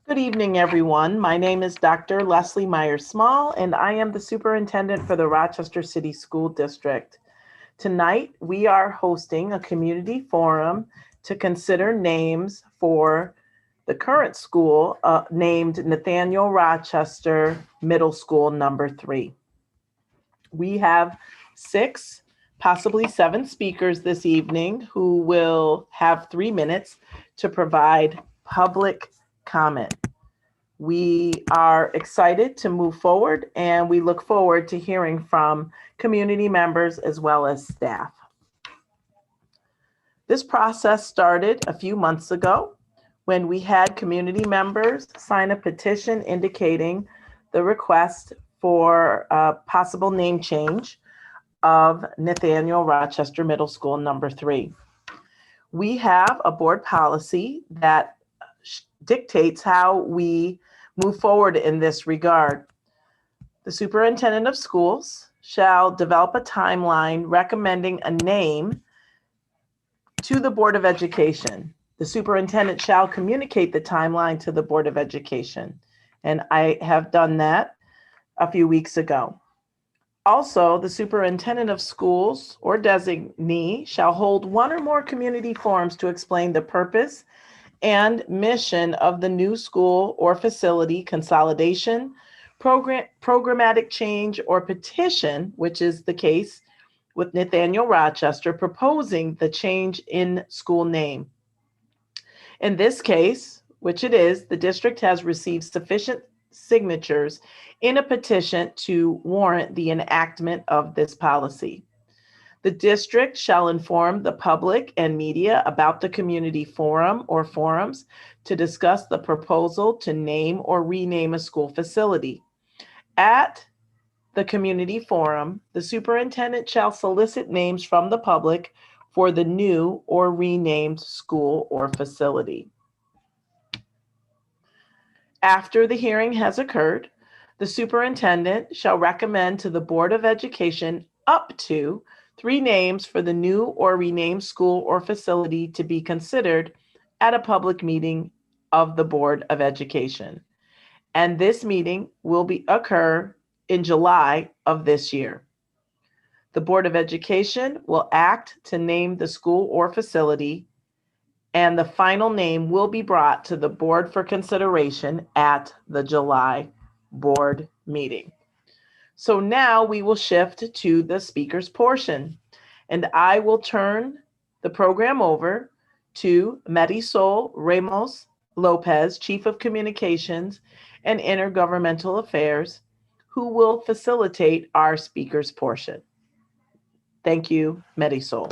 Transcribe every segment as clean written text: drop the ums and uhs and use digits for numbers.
Good evening, everyone. My name is Dr. Leslie Myers-Small, and I am the superintendent for the Rochester City School District. Tonight, we are hosting a community forum to consider names for the current school named Nathaniel Rochester Middle School number 3. We have 6, possibly 7 speakers this evening who will have 3 minutes to provide public comment. We are excited to move forward, and we look forward to hearing from community members as well as staff. This process started a few months ago when we had community members sign a petition indicating the request for a possible name change of Nathaniel Rochester Middle School number 3. We have a board policy that dictates how we move forward in this regard. The superintendent of schools shall develop a timeline recommending a name to the Board of Education. The superintendent shall communicate the timeline to the Board of Education. And I have done that a few weeks ago. Also, the superintendent of schools or designee shall hold 1 or more community forums to explain the purpose and mission of the new school or facility consolidation, programmatic change, or petition, which is the case with Nathaniel Rochester, proposing the change in school name. In this case, which it is, the district has received sufficient signatures in a petition to warrant the enactment of this policy. The district shall inform the public and media about the community forum or forums to discuss the proposal to name or rename a school facility. At the community forum, the superintendent shall solicit names from the public for the new or renamed school or facility. After the hearing has occurred, the superintendent shall recommend to the Board of Education up to 3 names for the new or renamed school or facility to be considered at a public meeting of the Board of Education. And this meeting will occur in July of this year. The Board of Education will act to name the school or facility, and the final name will be brought to the board for consideration at the July board meeting. So now we will shift to the speakers portion, and I will turn the program over to Marisol Ramos Lopez, Chief of Communications and Intergovernmental Affairs, who will facilitate our speakers portion. Thank you, Marisol.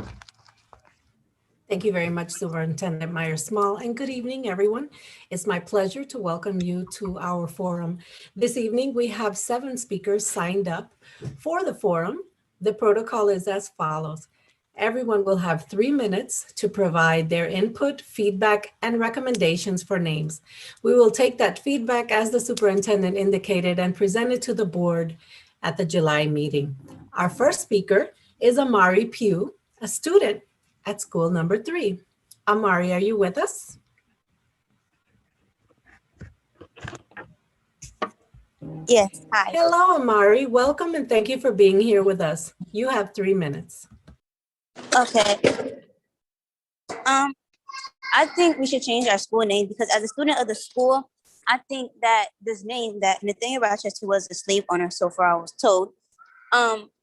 Thank you very much, Superintendent Myers-Small, and good evening, everyone. It's my pleasure to welcome you to our forum. This evening, we have 7 speakers signed up for the forum. The protocol is as follows. Everyone will have 3 minutes to provide their input, feedback, and recommendations for names. We will take that feedback, as the superintendent indicated, and present it to the board at the July meeting. Our first speaker is Amari Pugh, a student at school number 3. Amari, are you with us? Yes, hi. Hello, Amari. Welcome and thank you for being here with us. You have 3 minutes. Okay. I think we should change our school name because as a student of the school, I think that this name that Nathaniel Rochester was a slave owner, so far I was told.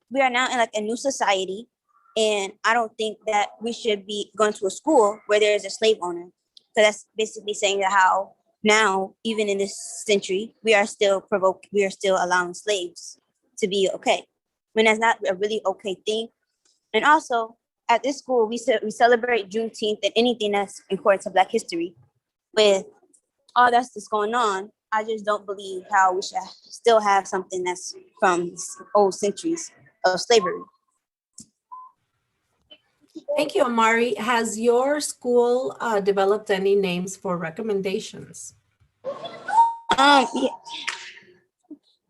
We are now in like a new society, and I don't think that we should be going to a school where there is a slave owner. So that's basically saying that how now, even in this century, we are still allowing slaves to be okay. When that's not a really okay thing. And also, at this school, we celebrate Juneteenth and anything that's important to Black history. With all that's going on, I just don't believe how we should still have something that's from old centuries of slavery. Thank you, Amari. Has your school developed any names for recommendations?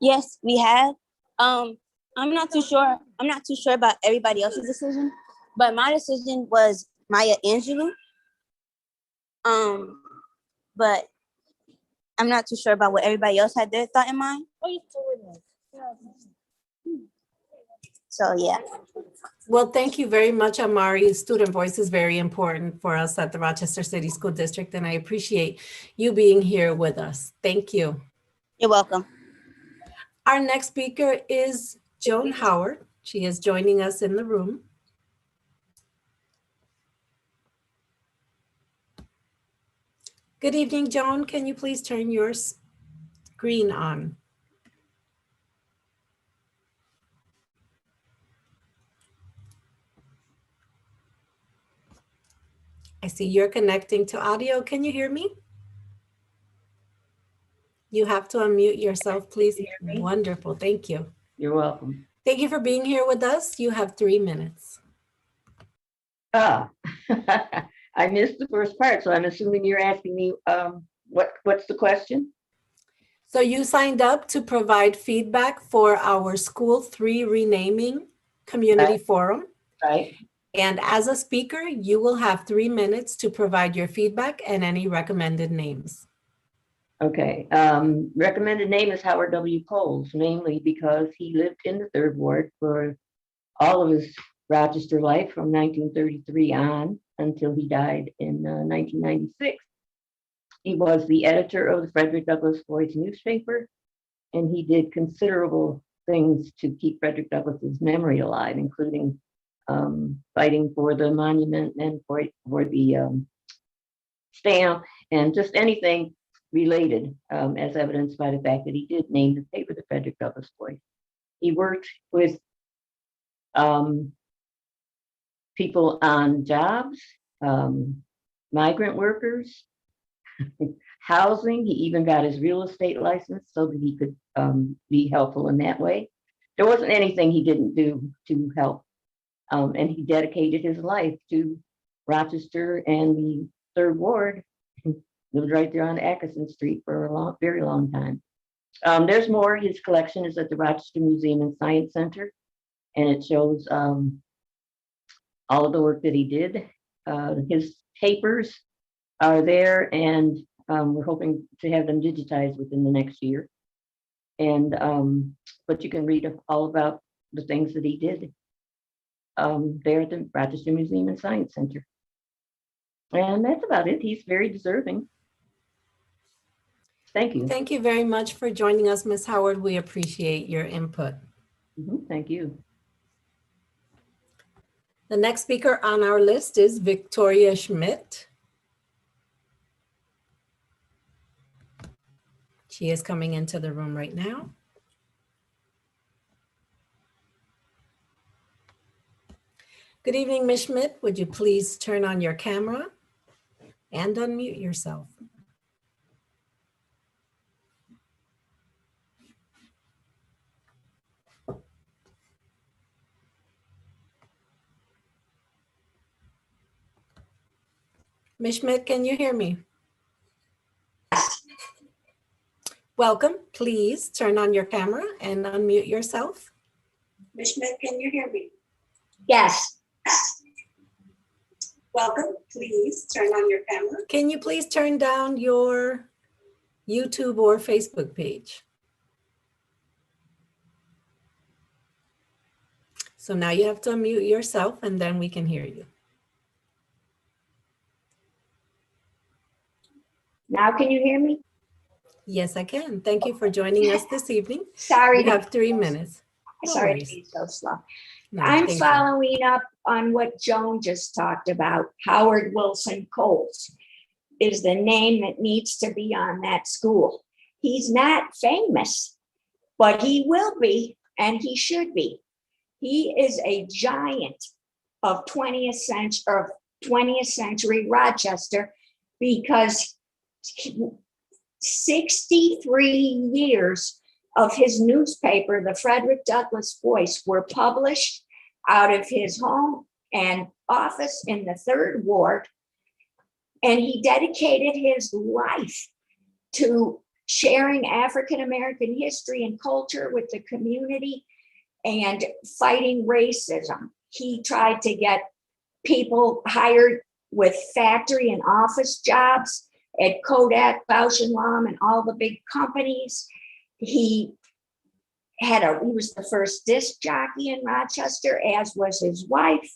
Yes, we have. I'm not too sure about everybody else's decision, but my decision was Maya Angelou. But I'm not too sure about what everybody else had their thought in mind. So yeah. Well, thank you very much, Amari. Student voice is very important for us at the Rochester City School District, and I appreciate you being here with us. Thank you. You're welcome. Our next speaker is Joan Howard. She is joining us in the room. Good evening, Joan. Can you please turn your screen on? I see you're connecting to audio. Can you hear me? You have to unmute yourself, please. Wonderful. Thank you. You're welcome. Thank you for being here with us. You have 3 minutes. Ah, I missed the first part, so I'm assuming you're asking me what's the question? So you signed up to provide feedback for our School 3 renaming community forum. Right. And as a speaker, you will have 3 minutes to provide your feedback and any recommended names. Okay. Recommended name is Howard W. Coles, mainly because he lived in the 3rd Ward for all of his Rochester life from 1933 on until he died in 1996. He was the editor of the Frederick Douglass Boys newspaper, and he did considerable things to keep Frederick Douglass's memory alive, including fighting for the monument and for the stamp and just anything related, as evidenced by the fact that he did name the paper the Frederick Douglass Boys. He worked with people on jobs, migrant workers, housing. He even got his real estate license so that he could be helpful in that way. There wasn't anything he didn't do to help. And he dedicated his life to Rochester and the 3rd Ward. Lived right there on Atkinson Street for a very long time. There's more. His collection is at the Rochester Museum and Science Center, and it shows all of the work that he did. His papers are there, and we're hoping to have them digitized within the next year. And but you can read all about the things that he did there at the Rochester Museum and Science Center. And that's about it. He's very deserving. Thank you. Thank you very much for joining us, Ms. Howard. We appreciate your input. Thank you. The next speaker on our list is Victoria Schmidt. She is coming into the room right now. Good evening, Ms. Schmidt. Would you please turn on your camera and unmute yourself? Ms. Schmidt, can you hear me? Welcome. Please turn on your camera and unmute yourself. Ms. Schmidt, can you hear me? Yes. Welcome. Please turn on your camera. Can you please turn down your YouTube or Facebook page? So now you have to unmute yourself and then we can hear you. Now can you hear me? Yes, I can. Thank you for joining us this evening. Sorry. You have 3 minutes. No Sorry worries. to be so slow. No, I'm thank you. following up on what Joan just talked about. Howard Wilson Coles is the name that needs to be on that school. He's not famous, but he will be, and he should be. He is a giant of 20th century Rochester, because 63 years of his newspaper, the Frederick Douglass Voice, were published out of his home and office in the 3rd Ward. And he dedicated his life to sharing African-American history and culture with the community and fighting racism. He tried to get people hired with factory and office jobs at Kodak, Bausch and Lomb, and all the big companies. He was the first disc jockey in Rochester, as was his wife.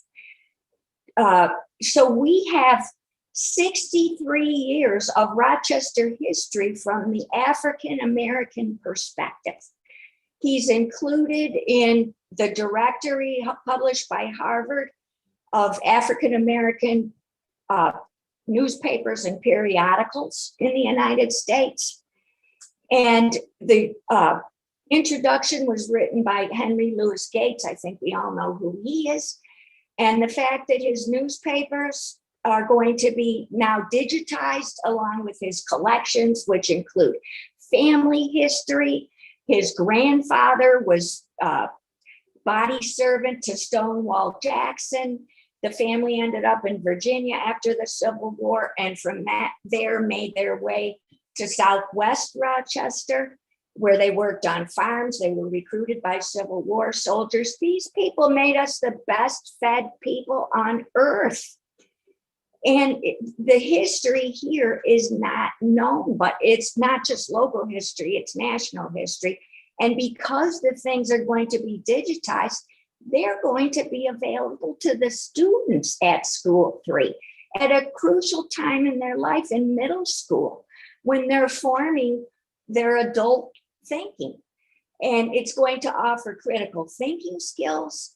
So we have 63 years of Rochester history from the African American perspective. He's included in the directory published by Harvard of African American newspapers and periodicals in the United States. And the introduction was written by Henry Louis Gates. I think we all know who he is. And the fact that his newspapers are going to be now digitized along with his collections, which include family history. His grandfather was body servant to Stonewall Jackson. The family ended up in Virginia after the Civil War, and from there made their way to Southwest Rochester, where they worked on farms. They were recruited by Civil War soldiers. These people made us the best fed people on earth. And the history here is not known, but it's not just local history, it's national history. And because the things are going to be digitized, they're going to be available to the students at School 3 at a crucial time in their life in middle school when they're forming their adult thinking. And it's going to offer critical thinking skills.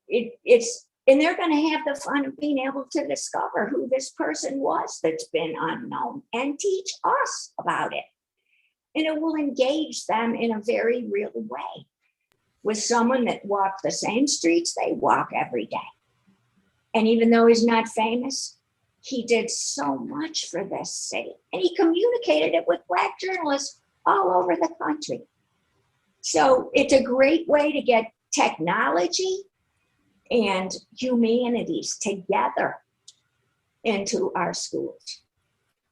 And they're going to have the fun of being able to discover who this person was that's been unknown and teach us about it. And it will engage them in a very real way with someone that walked the same streets they walk every day. And even though he's not famous, he did so much for this city. And he communicated it with Black journalists all over the country. So it's a great way to get technology and humanities together into our schools.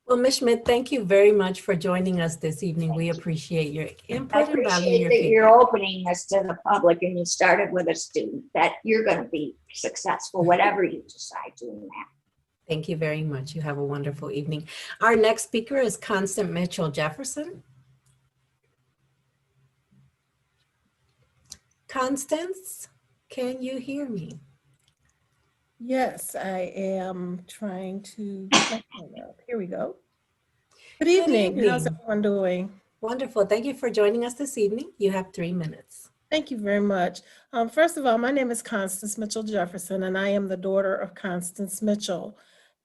Well, Ms. Schmidt, thank you very much for joining us this evening. We appreciate your I input and value appreciate your that feedback. you're opening this to the public and you started with a student, that you're going to be successful, whatever you decide doing that. Thank you very much. You have a wonderful evening. Our next speaker is Constance Mitchell Jefferson. Constance, can you hear me? Yes, I am trying to get that up. Here we go. Good evening. How's evening. everyone doing? Wonderful. Thank you for joining us this evening. You have 3 minutes. Thank you very much. First of all, my name is Constance Mitchell Jefferson, and I am the daughter of Constance Mitchell.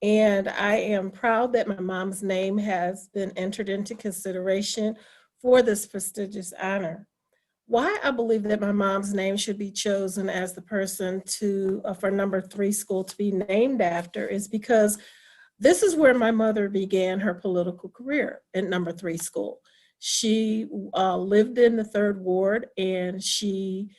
And I am proud that my mom's name has been entered into consideration for this prestigious honor. Why I believe that my mom's name should be chosen as the person for number 3 school to be named after is because this is where my mother began her political career at number 3 school. She lived in the 3rd Ward, and she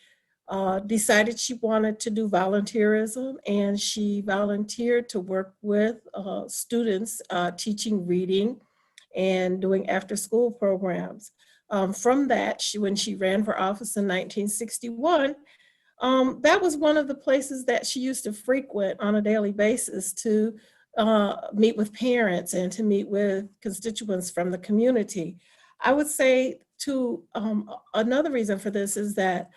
decided she wanted to do volunteerism, and she volunteered to work with students teaching reading and doing after-school programs. From that, when she ran for office in 1961, that was one of the places that she used to frequent on a daily basis to meet with parents and to meet with constituents from the community. I would say another reason for this is that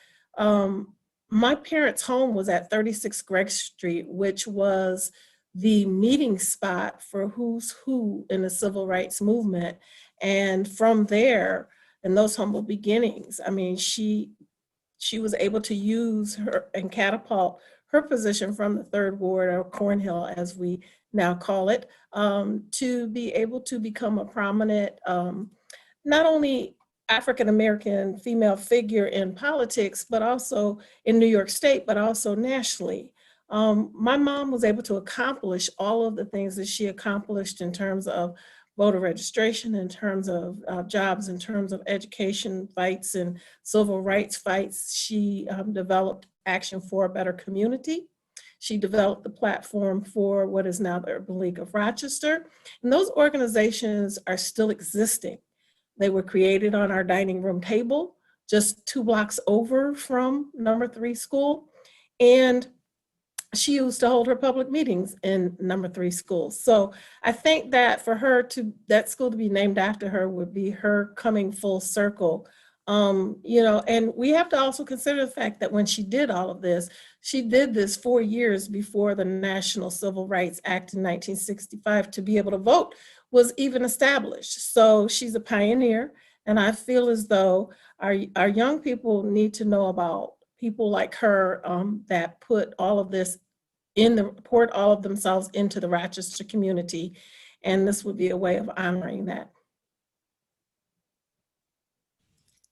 my parents' home was at 36 Greg Street, which was the meeting spot for who's who in the civil rights movement. And from there, in those humble beginnings, I mean, she was able to use her and catapult her position from the 3rd Ward, or Cornhill as we now call it, to be able to become a prominent, not only African-American female figure in politics, but also in New York State, but also nationally. My mom was able to accomplish all of the things that she accomplished in terms of voter registration, in terms of jobs, in terms of education fights and civil rights fights. She developed Action for a Better Community. She developed the platform for what is now the Urban League of Rochester. And those organizations are still existing. They were created on our dining room table, just 2 blocks over from number 3 school. And she used to hold her public meetings in number 3 school. So I think that for her to, that school to be named after her would be her coming full circle. You know, and we have to also consider the fact that when she did all of this, she did this 4 years before the National Civil Rights Act in 1965 to be able to vote was even established. So she's a pioneer, and I feel as though our young people need to know about people like her that put all of this poured all of themselves into the Rochester community. And this would be a way of honoring that.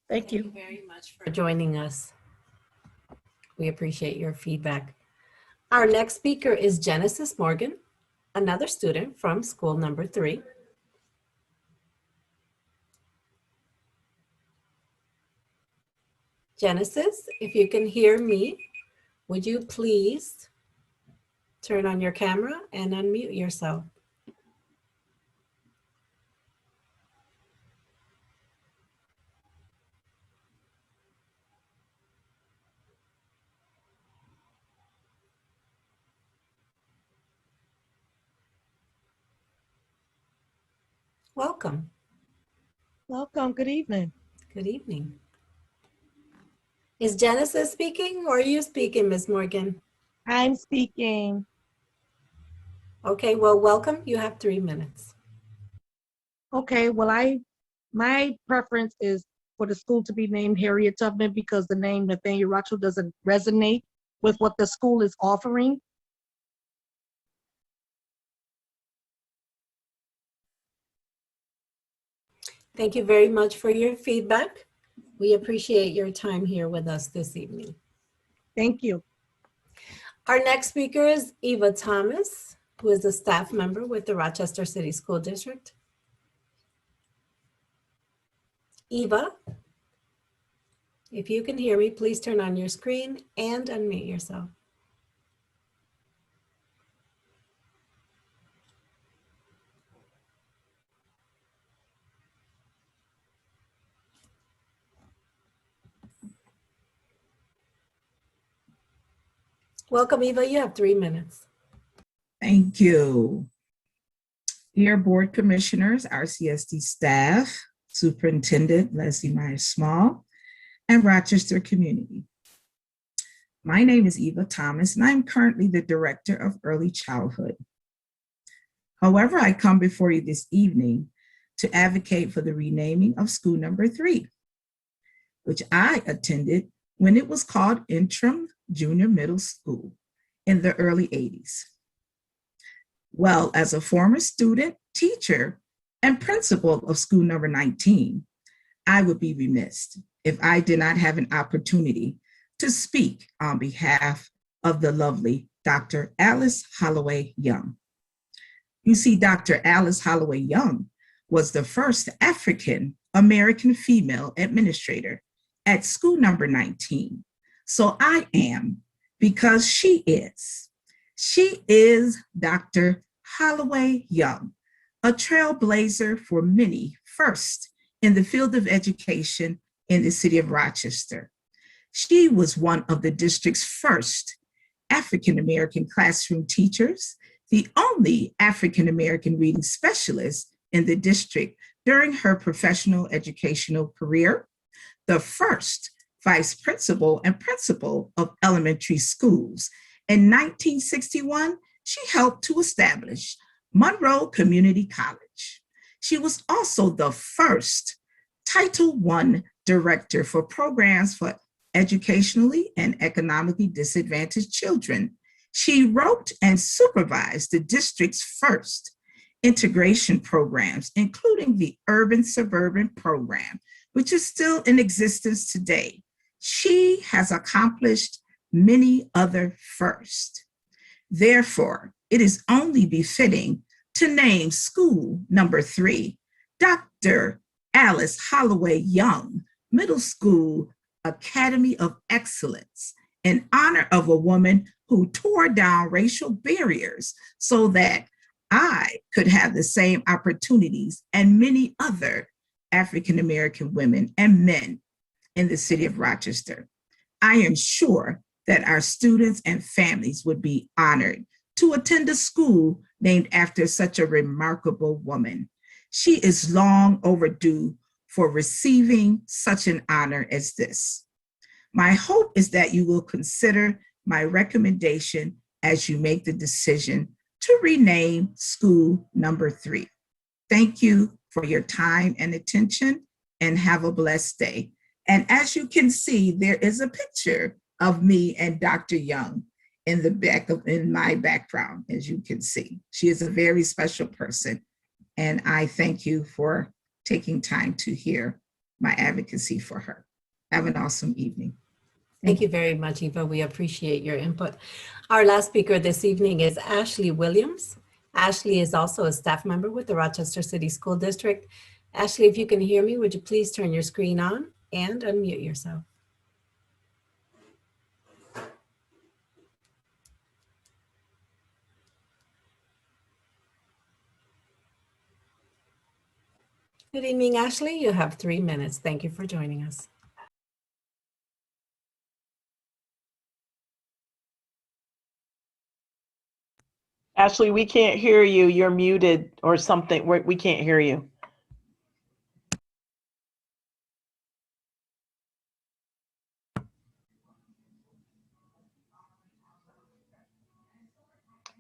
Thank you. Thank you very much for joining us. We appreciate your feedback. Our next speaker is Genesis Morgan, another student from school number 3. Genesis, if you can hear me, would you please turn on your camera and unmute yourself? Welcome. Welcome. Good evening. Good evening. Is Genesis speaking or are you speaking, Ms. Morgan? I'm speaking. Okay, well, welcome. You have 3 minutes. Okay, well, my preference is for the school to be named Harriet Tubman because the name Nathaniel Rochester doesn't resonate with what the school is offering. Thank you very much for your feedback. We appreciate your time here with us this evening. Thank you. Our next speaker is Eva Thomas, who is a staff member with the Rochester City School District. Eva, if you can hear me, please turn on your screen and unmute yourself. Welcome, Eva. You have 3 minutes. Thank you. Dear Board Commissioners, RCSD staff, Superintendent Leslie Myers-Small, and Rochester community. My name is Eva Thomas, and I'm currently the Director of Early Childhood. However, I come before you this evening to advocate for the renaming of school number 3, which I attended when it was called Interim Junior Middle School in the early 80s. Well, as a former student, teacher, and principal of school number 19, I would be remiss if I did not have an opportunity to speak on behalf of the lovely Dr. Alice Holloway Young. You see, Dr. Alice Holloway Young was the first African American female administrator at school number 19. So I am, because she is. She is Dr. Holloway Young, a trailblazer for many first in the field of education in the city of Rochester. She was one of the district's first African-American classroom teachers, the only African-American reading specialist in the district during her professional educational career, the first vice principal and principal of elementary schools. In 1961, she helped to establish Monroe Community College. She was also the first Title I director for programs for educationally and economically disadvantaged children. She wrote and supervised the district's first integration programs, including the urban-suburban program, which is still in existence today. She has accomplished many other firsts. Therefore, it is only befitting to name school number 3, Dr. Alice Holloway Young Middle School Academy of Excellence, in honor of a woman who tore down racial barriers so that I could have the same opportunities and many other African-American women and men in the city of Rochester. I am sure that our students and families would be honored to attend a school named after such a remarkable woman. She is long overdue for receiving such an honor as this. My hope is that you will consider my recommendation as you make the decision to rename school number 3. Thank you for your time and attention, and have a blessed day. And as you can see, there is a picture of me and Dr. Young in my background, as you can see. She is a very special person, and I thank you for taking time to hear my advocacy for her. Have an awesome evening. Thank you very much, Eva. We appreciate your input. Our last speaker this evening is Ashley Williams. Ashley is also a staff member with the Rochester City School District. Ashley, if you can hear me, would you please turn your screen on and unmute yourself? Good evening, Ashley. You have 3 minutes. Thank you for joining us. Ashley, we can't hear you. You're muted or something. We can't hear you.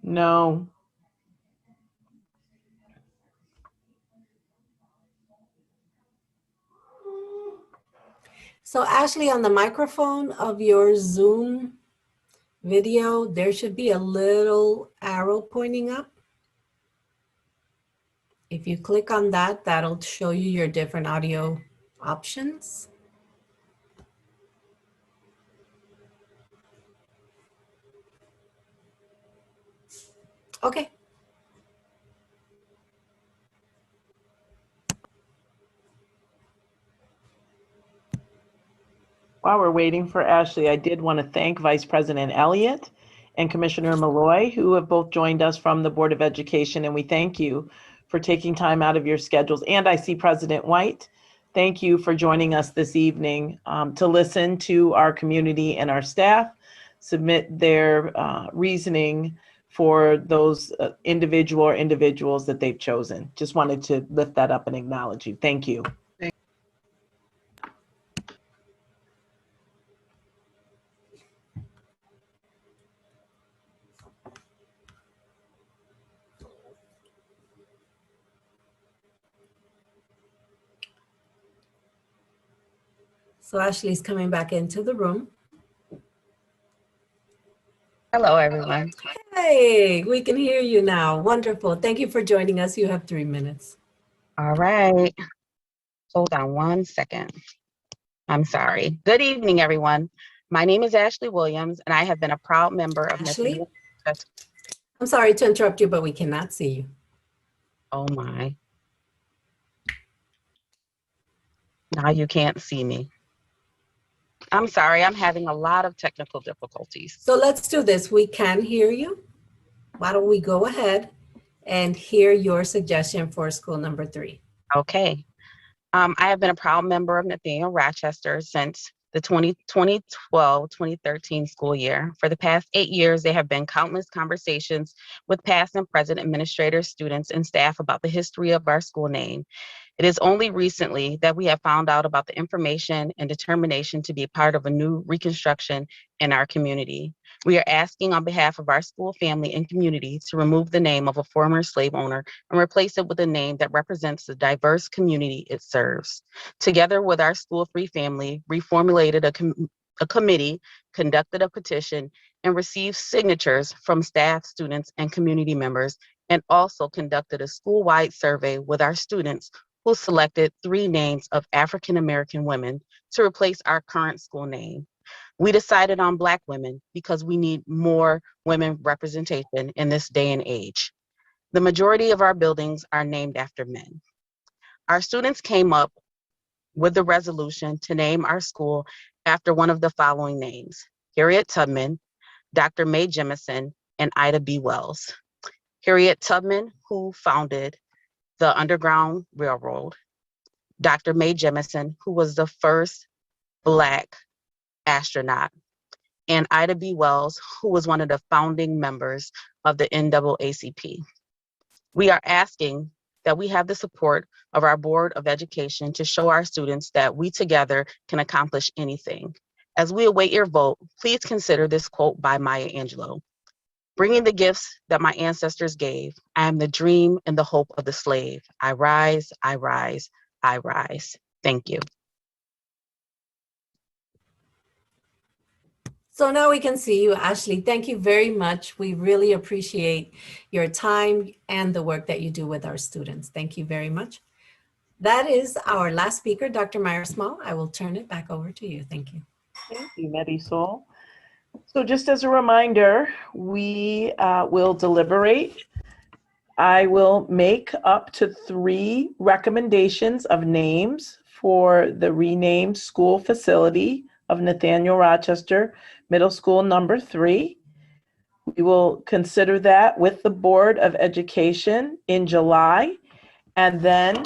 No. So Ashley, on the microphone of your Zoom video, there should be a little arrow pointing up. If you click on that, that'll show you your different audio options. Okay. While we're waiting for Ashley, I did want to thank Vice President Elliott and Commissioner Malloy, who have both joined us from the Board of Education, and we thank you for taking time out of your schedules. And I see President White. Thank you for joining us this evening to listen to our community and our staff submit their reasoning for those individuals that they've chosen. Just wanted to lift that up and acknowledge you. Thank you. So Ashley's coming back into the room. Hello, everyone. Hey, we can hear you now. Wonderful. Thank you for joining us. You have 3 minutes. All right. Hold on 1 second. I'm sorry. Good evening, everyone. My name is Ashley Williams, and I have been a proud member of Ashley? Nathaniel. I'm sorry to interrupt you, but we cannot see you. Oh, my. Now you can't see me. I'm sorry. I'm having a lot of technical difficulties. So let's do this. We can hear you. Why don't we go ahead and hear your suggestion for school number 3? Okay. I have been a proud member of Nathaniel Rochester since the 2012-2013 school year. For the past 8 years, there have been countless conversations with past and present administrators, students, and staff about the history of our school name. It is only recently that we have found out about the information and determination to be a part of a new reconstruction in our community. We are asking on behalf of our school family and community to remove the name of a former slave owner and replace it with a name that represents the diverse community it serves. Together with our school free family, we formulated a committee, conducted a petition, and received signatures from staff, students, and community members, and also conducted a school-wide survey with our students who selected 3 names of African-American women to replace our current school name. We decided on Black women because we need more women representation in this day and age. The majority of our buildings are named after men. Our students came up with the resolution to name our school after one of the following names: Harriet Tubman, Dr. Mae Jemison, and Ida B. Wells. Harriet Tubman, who founded the Underground Railroad; Dr. Mae Jemison, who was the first Black astronaut; and Ida B. Wells, who was one of the founding members of the NAACP. We are asking that we have the support of our Board of Education to show our students that we together can accomplish anything. As we await your vote, please consider this quote by Maya Angelou. Bringing the gifts that my ancestors gave, I am the dream and the hope of the slave. I rise, I rise, I rise. Thank you. So now we can see you, Ashley. Thank you very much. We really appreciate your time and the work that you do with our students. Thank you very much. That is our last speaker, Dr. Meyer-Small. I will turn it back over to you. Thank you. Thank you, Marisol. So just as a reminder, we will deliberate. I will make up to 3 recommendations of names for the renamed school facility of Nathaniel Rochester Middle School number 3. We will consider that with the Board of Education in July, and then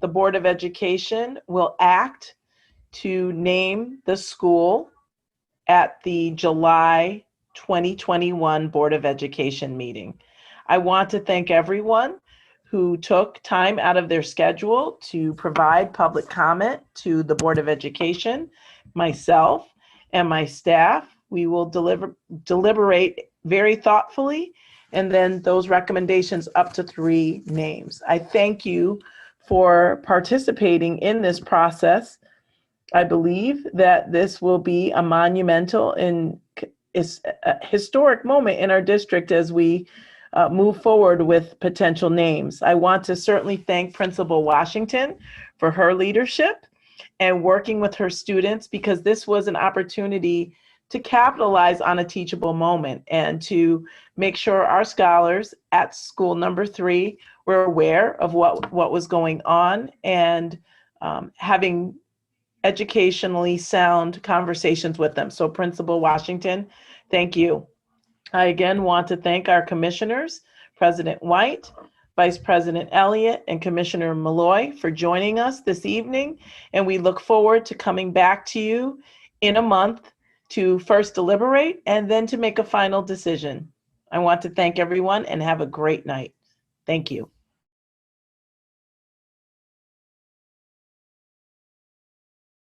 the Board of Education will act to name the school at the July 2021 Board of Education meeting. I want to thank everyone who took time out of their schedule to provide public comment to the Board of Education, myself, and my staff. We will deliberate very thoughtfully, and then those recommendations up to 3 names. I thank you for participating in this process. I believe that this will be a monumental and historic moment in our district as we move forward with potential names. I want to certainly thank Principal Washington for her leadership and working with her students, because this was an opportunity to capitalize on a teachable moment and to make sure our scholars at school number 3 were aware of what was going on, and having educationally sound conversations with them. So Principal Washington, thank you. I again want to thank our commissioners, President White, Vice President Elliott, and Commissioner Malloy for joining us this evening. And we look forward to coming back to you in a month to first deliberate and then to make a final decision. I want to thank everyone and have a great night. Thank you.